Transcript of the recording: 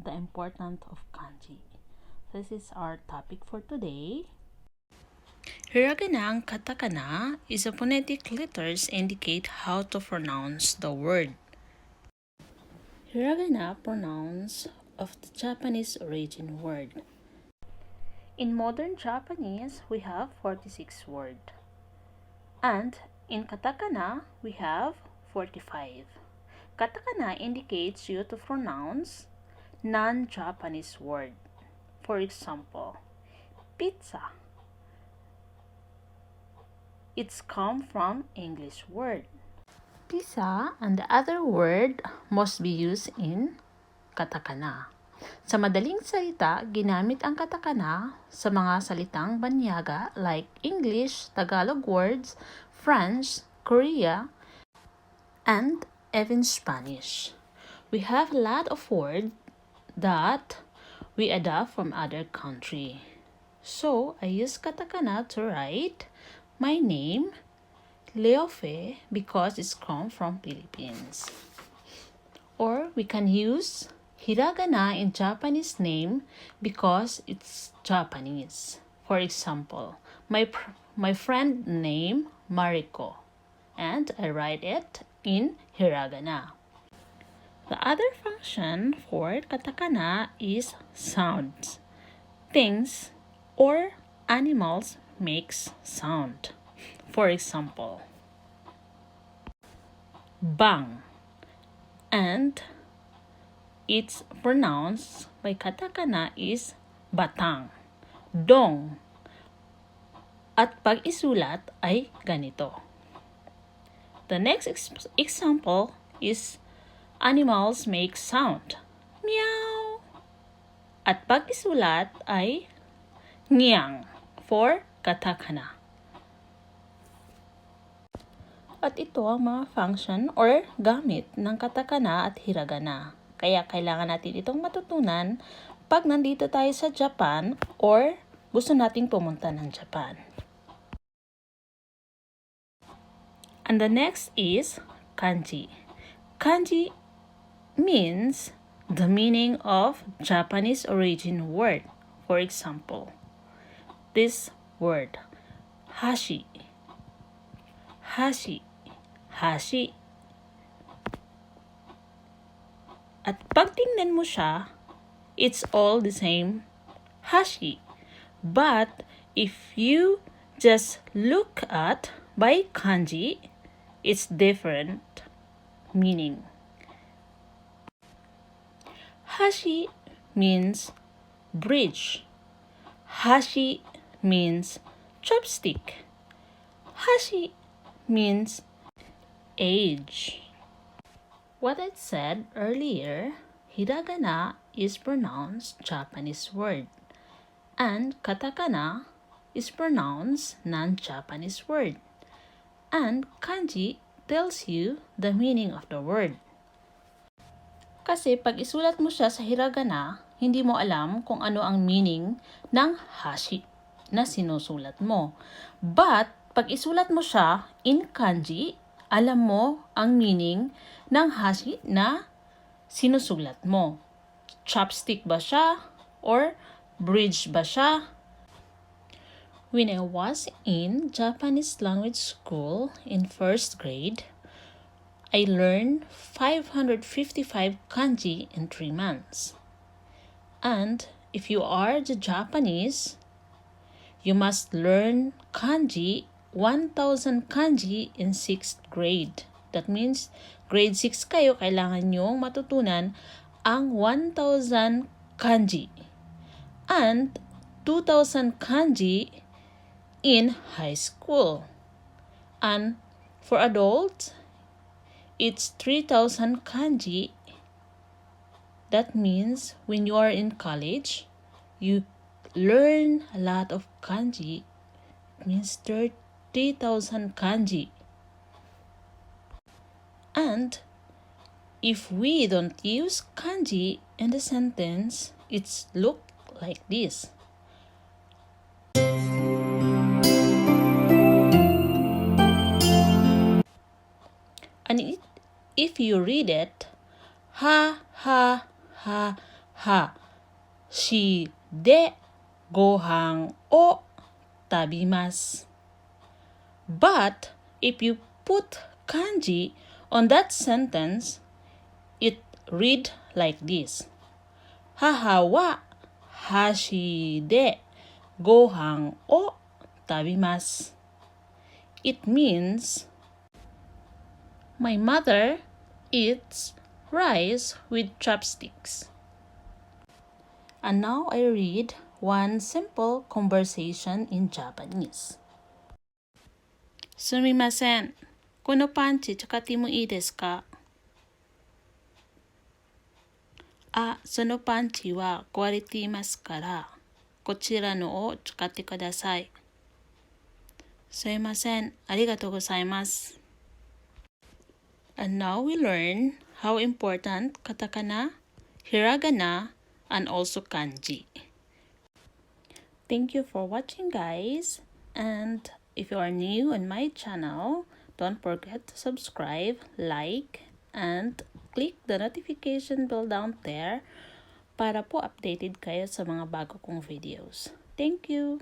the importance of kanji. This is our topic for today. Hiragana and katakana is a phonetic letters indicate how to pronounce the word. Hiragana pronounce of the Japanese origin word. In modern Japanese, we have 46 words. And in katakana, we have 45. Katakana indicates you to pronounce non-Japanese word. For example, pizza. It's come from English word. Pizza and the other word must be used in katakana. Sa madaling salita, ginamit ang katakana sa mga salitang banyaga like English, Tagalog words, French, Korea, and even Spanish. We have a lot of words that we adopt from other country. So, I use katakana to write my name, leofe, because it's come from Philippines. Or we can use hiragana in Japanese name because it's Japanese. For example, my friend name Mariko, and I write it in hiragana. The other function for katakana is sounds. Things or animals makes sound. For example, bang, and it's pronounced by katakana is batang, dong, at pag isulat ay ganito. The next example is animals make sound, meow, at pag isulat ay nyang for katakana. At ito ang mga function or gamit ng katakana at hiragana. Kaya kailangan natin itong matutunan pag nandito tayo sa Japan or gusto nating pumunta ng Japan. And the next is kanji. Kanji means the meaning of Japanese origin word. For example, this word, hashi. Hashi. Hashi. At pag tingnan mo siya, it's all the same hashi. But if you just look at by kanji, it's different meaning. Hashi means bridge. Hashi means chopstick. Hashi means age. What I said earlier, hiragana is pronounced Japanese word and katakana is pronounced non-Japanese word. And kanji tells you the meaning of the word. Kasi pag isulat mo siya sa hiragana, hindi mo alam kung ano ang meaning ng hashi na sinusulat mo. But pag isulat mo siya in kanji, alam mo ang meaning ng hashi na sinusulat mo. Chopstick ba siya? Or bridge ba siya? When I was in Japanese language school in first grade, I learned 555 kanji in 3 months. And if you are the Japanese, you must learn kanji 1,000 kanji in 6th grade. That means, grade 6 kayo, kailangan nyong matutunan ang 1,000 kanji. And 2,000 kanji in high school. And for adults, it's 3,000 kanji. That means, when you are in college, you learn a lot of kanji. It means 30,000 kanji. And if we don't use kanji in the sentence, it's look like this. And if you read it, ha, ha, ha, はしでご飯を食べます。But if you put kanji on that sentence, it read like this. 母は箸でご飯を食べます。It means, my mother eats rice with chopsticks. And now I read one simple conversation in Japanese. すみません。このパンチ使ってもいいですか？そのパンチは壊れていますから、こちらのを使ってください。すいません。ありがとうございます。And now we learn how important katakana, hiragana, and also kanji. Thank you for watching, guys. And if you are new on my channel, don't forget to subscribe, like, and click the notification bell down there para po updated kayo sa mga bago kong videos. Thank you!